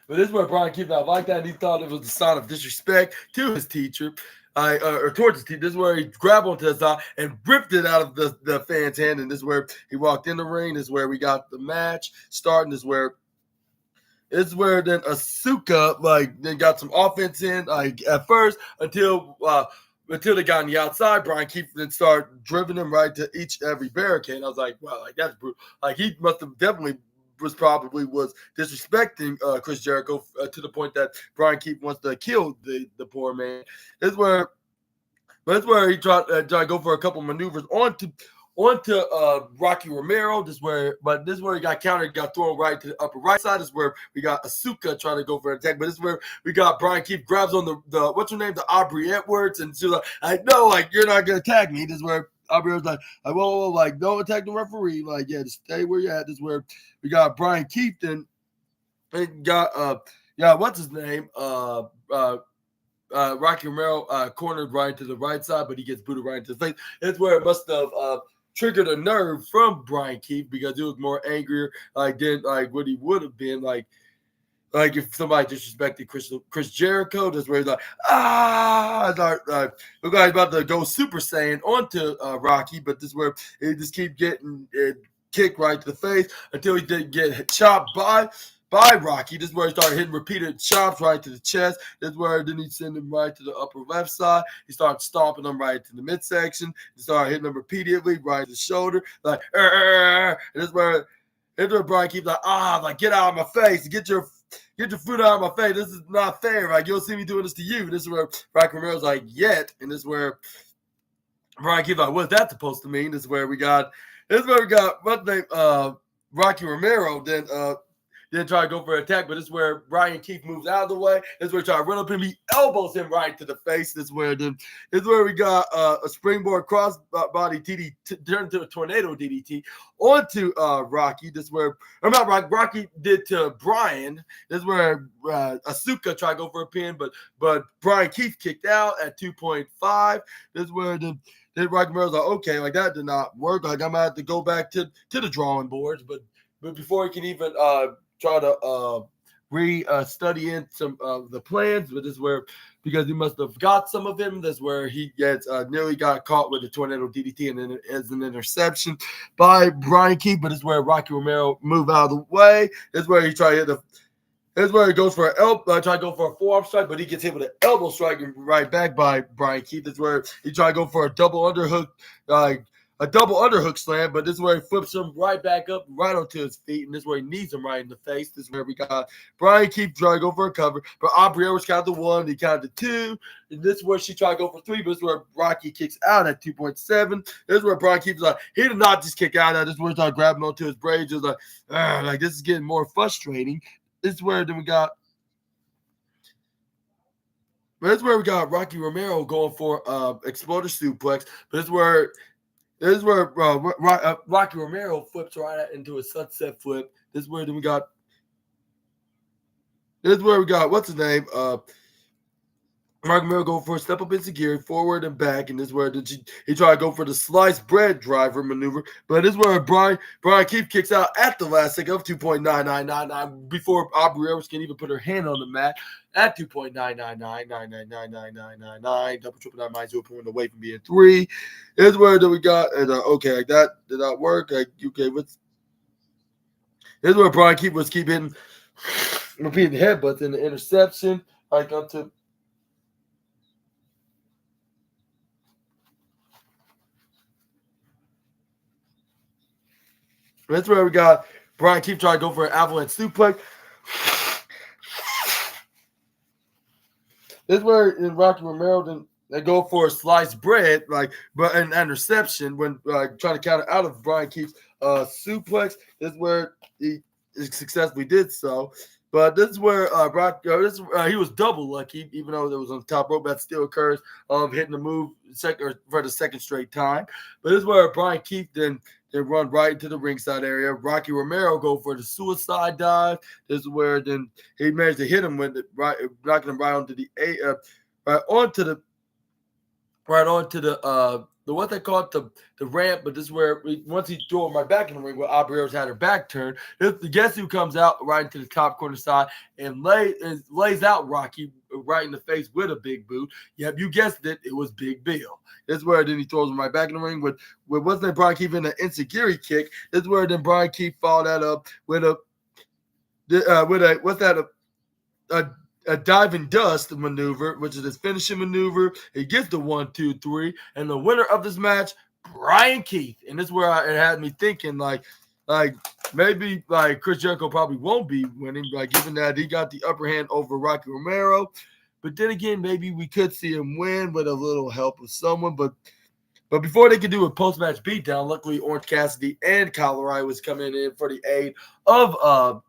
But this is where Brian Keith not like that. And he thought it was a sign of disrespect to his teacher. or towards his teeth. This is where he grabbed onto the side and ripped it out of the fan's hand. And this is where he walked in the ring. This is where we got the match starting. This is where then Asuka then got some offense in at first until they got on the outside. Brian Keith then started driving him right to every barricade. I was like, wow, that's brutal. He must have definitely was disrespecting Chris Jericho to the point that Brian Keith wants to kill the poor man. This is where he tried to go for a couple maneuvers onto Rocky Romero. This is where he got countered, got thrown right to the upper right side. This is where we got Asuka trying to go for an attack. But this is where we got Brian Keith grabs on the what's her name, the Aubrey Edwards, and she's like, no, you're not gonna tag me. This is where Aubrey was like, whoa, don't attack the referee. Just stay where you're at. This is where we got Brian Keith and got what's his name? Rocky Romero cornered right to the right side, but he gets booted right into the face. That's where it must have triggered a nerve from Brian Keith because he was more angrier than what he would have been if somebody disrespected Chris Jericho. That's where he's like, the guy's about to go Super Saiyan onto Rocky, but this is where he just keep getting kicked right to the face until he didn't get chopped by Rocky. This is where he started hitting repeated chops right to the chest. This is where then he sent him right to the upper left side. He started stomping him right to the midsection. He started hitting him repeatedly right to the shoulder. And this is where Brian keeps get out of my face. Get your foot out of my face. This is not fair. You don't see me doing this to you. This is where Rocky Romero's yet. And this is where Brian keeps what's that supposed to mean? This is where we got what's the name? Rocky Romero then try to go for an attack, but this is where Brian Keith moves out of the way. This is where he try to run up him. He elbows him right to the face. This is where we got a springboard crossbody DDT turned to a tornado DDT onto Rocky. This is where Rocky did to Brian. This is where Asuka tried to go for a pin, but Brian Keith kicked out at 2.5. This is where then Rocky Romero's okay, that did not work. I'm gonna have to go back to the drawing boards, but before he can even try to study in some of the plans, but this is where, because he must have got some of him, that's where he gets nearly got caught with a tornado DDT and then as an interception by Brian Keith. But this is where Rocky Romero moved out of the way. This is where he tried to hit this is where he goes for try to go for a forearm strike, but he gets hit with an elbow strike right back by Brian Keith. This is where he tried to go for a double underhook, slam, but this is where he flips him right back up, right onto his feet, and this is where he knees him right in the face. This is where we got Brian Keith trying to go for a cover, but Aubrey Edwards counted to 1, he counted to 2, and this is where she tried to go for 3, but this is where Rocky kicks out at 2.7. This is where Brian Keith is he did not just kick out. This is where he started grabbing onto his braids. Just this is getting more frustrating. This is where then we got. But this is where we got Rocky Romero going for exploder suplex. But this is where Rocky Romero flips right into a sunset flip. This is where then we got. This is where we got what's his name? Rocky Romero go for a step up insecurity, forward and back, and this is where he tried to go for the sliced bread driver maneuver. But this is where Brian Keith kicks out at the last second of 2.9999 before Aubrey Edwards can even put her hand on the mat at 2.999999999. Double triple nine minus 0.1 away from being 3. This is where we got that did not work. This is where Brian Keith was keeping repeating headbutts in the interception, up to. That's where we got Brian Keith trying to go for an avalanche suplex. This is where in Rocky Romero they go for a sliced bread, but an interception when trying to counter out of Brian Keith's suplex. This is where he successfully did so. But this is where he was double lucky, even though it was on the top rope. That still occurs of hitting the move for the second straight time. But this is where Brian Keith then run right into the ringside area. Rocky Romero go for the suicide dive. This is where then he managed to hit him with knocking him right onto the what they call it, the ramp. But this is where once he threw him right back in the ring, where Aubrey Edwards had her back turned. Guess who comes out right into the top corner side and lays out Rocky right in the face with a big boot. Yep, you guessed it. It was Big Bill. This is where then he throws him right back in the ring with what's that Brian Keefe in an insecurity kick. This is where then Brian Keefe followed that up with a dive and dust maneuver, which is his finishing maneuver. He gets the 1, 2, 3, and the winner of this match, Brian Keefe. And this is where it had me thinking, like maybe like Chris Jericho probably won't be winning, like given that he got the upper hand over Rocky Romero. But then again, maybe we could see him win with a little help of someone. But before they could do a post-match beatdown, luckily Orange Cassidy and Kyle O'Reilly was coming in for the aid of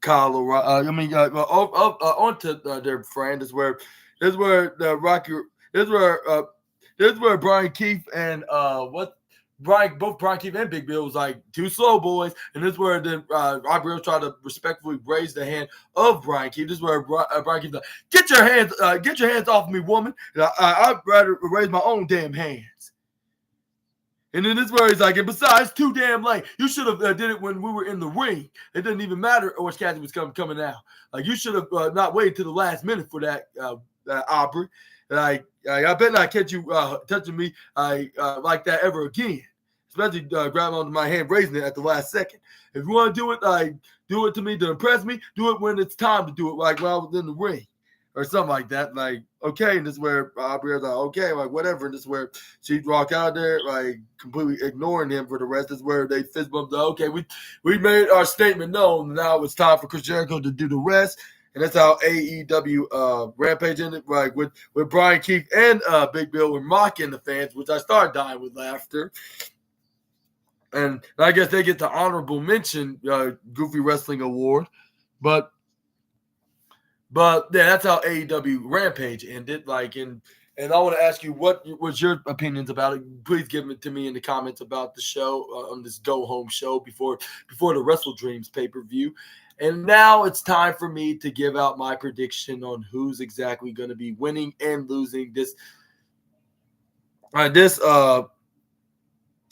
Kyle O'Reilly. Onto their friend is where Brian Keefe and both Brian Keefe and Big Bill was like, too slow, boys. And this is where then Robbie Rose tried to respectfully raise the hand of Brian Keefe. This is where Brian Keefe like, get your hands off me, woman. I'd rather raise my own damn hands. And then this is where he's like, and besides, too damn late. You should have did it when we were in the ring. It didn't even matter Orange Cassidy was coming out. Like, you should have not waited till the last minute for that, Aubrey. Like, I bet not catch you touching me like that ever again. Especially grabbing onto my hand, raising it at the last second. If you want to do it, do it to me to impress me. Do it when it's time to do it, like when I was in the ring. Or something like that, like, okay, and this is where Aubrey was like, okay, like, whatever, and this is where she'd walk out there, like, completely ignoring him for the rest. This is where they fist bumped, okay, we made our statement known, now it's time for Chris Jericho to do the rest, and that's how AEW Rampage ended, like, with Brian Keefe and Big Bill were mocking the fans, which I started dying with laughter. And I guess they get the honorable mention Goofy Wrestling Award, But yeah, that's how AEW Rampage ended. Like, and I want to ask you, what was your opinions about it? Please give it to me in the comments about the show on this Go Home show before the Wrestle Dreams pay-per-view. And now it's time for me to give out my prediction on who's exactly going to be winning and losing this. It's going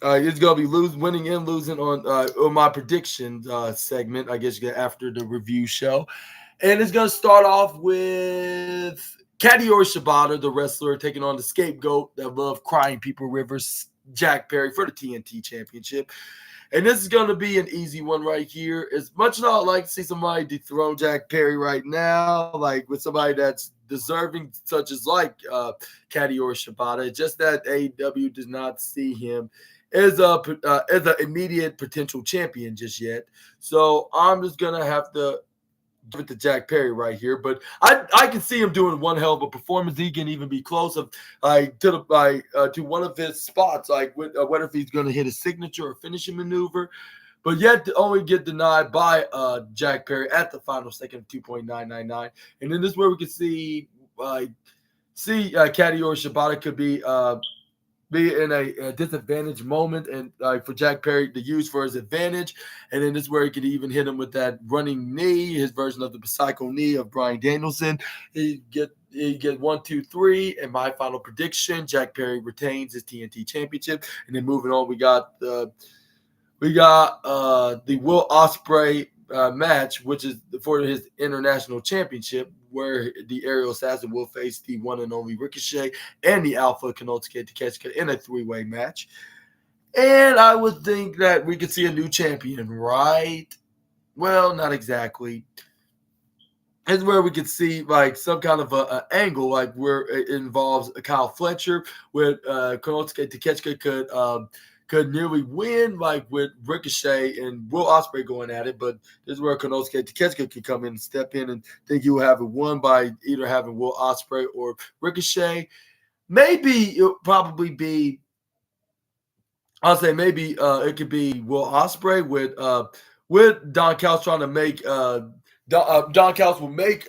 to be winning and losing on my predictions segment, I guess, after the review show. And it's going to start off with Katsuyori Shibata, the wrestler, taking on the scapegoat that loved crying people rivers, Jack Perry, for the TNT Championship. And this is going to be an easy one right here. As much as I'd like to see somebody dethrone Jack Perry right now, like with somebody that's deserving, such as like Katsuyori Shibata, it's just that AEW does not see him as an immediate potential champion just yet. So I'm just going to have to give it to Jack Perry right here, but I can see him doing one hell of a performance. He can even be close to one of his spots, like whether if he's going to hit a signature or finishing maneuver, but yet to only get denied by Jack Perry at the final second of 2.999. And then this is where we can see Katsuyori Shibata could be in a disadvantaged moment and for Jack Perry to use for his advantage. And then this is where he could even hit him with that running knee, his version of the psycho knee of Bryan Danielson. He get 1, 2, 3. And my final prediction, Jack Perry retains his TNT Championship. And then moving on, we got the Will Ospreay match, which is for his international championship, where the aerial assassin will face the one and only Ricochet and the Alpha Konosuke Takeshita in a three-way match. And I would think that we could see a new champion, right? Well, not exactly. It's where we could see like some kind of a angle, like where it involves Kyle Fletcher, where Konosuke Takeshita could nearly win, like with Ricochet and Will Ospreay going at it, but this is where Konosuke Takeshita can come in and step in and think you will have it won by either having Will Ospreay or Ricochet. Maybe it'll probably be, I'll say maybe it could be Will Ospreay with Don Callis trying to make Don Callis will make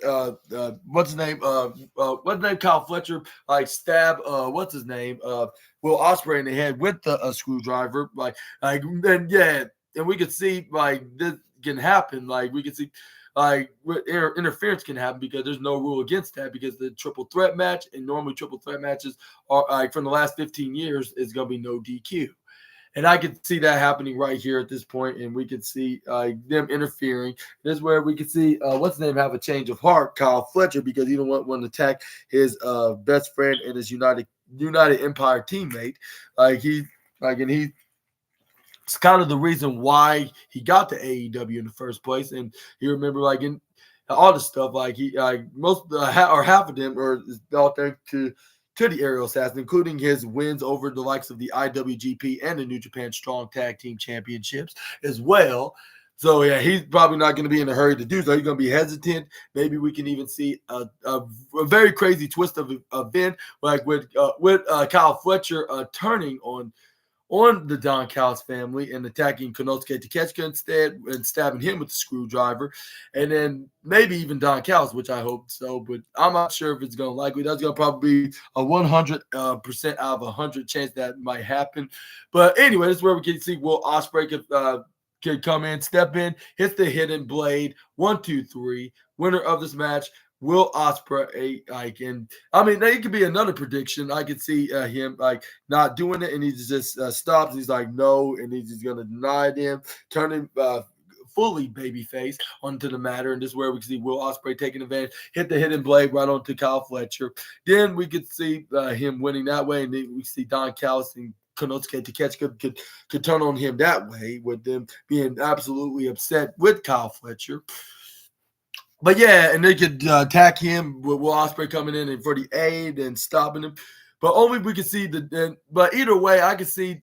what's his name Kyle Fletcher like stab Will Ospreay in the head with the screwdriver and we could see like this can happen, like we could see like interference can happen because there's no rule against that, because the triple threat match, and normally triple threat matches are like from the last 15 years is going to be no DQ. And I could see that happening right here at this point, and we could see them interfering. This is where we could see what's his name have a change of heart, Kyle Fletcher, because he don't want to attack his best friend and his United Empire teammate. And he it's kind of the reason why he got to AEW in the first place. And you remember, like, in all the stuff, like, he most or half of them are all thanks to the Aerial Assassin, including his wins over the likes of the IWGP and the New Japan Strong Tag Team Championships as well. So, yeah, he's probably not going to be in a hurry to do so. He's going to be hesitant. Maybe we can even see a very crazy twist of event, like with Kyle Fletcher turning on the Don Callis family and attacking Konosuke Takeshita instead and stabbing him with the screwdriver. And then maybe even Don Callis, which I hope so, but I'm not sure if it's going to likely. That's going to probably be a 100% out of 100 chance that might happen. But anyway, this is where we can see Will Ospreay can come in, step in, hit the hidden blade. 1, 2, 3. Winner of this match, Will Ospreay. And I mean, it could be another prediction. I could see him not doing it, and he just stops. And he's like, no, and he's just gonna deny them, turning fully babyface onto the matter. And this is where we can see Will Ospreay taking advantage, hit the hidden blade right onto Kyle Fletcher. Then we could see him winning that way, and then we see Don Callis and Konosuke Takeshita could turn on him that way, with them being absolutely upset with Kyle Fletcher. But yeah, and they could attack him with Will Ospreay coming in and for the aid and stopping him. But only we could see but either way, I could see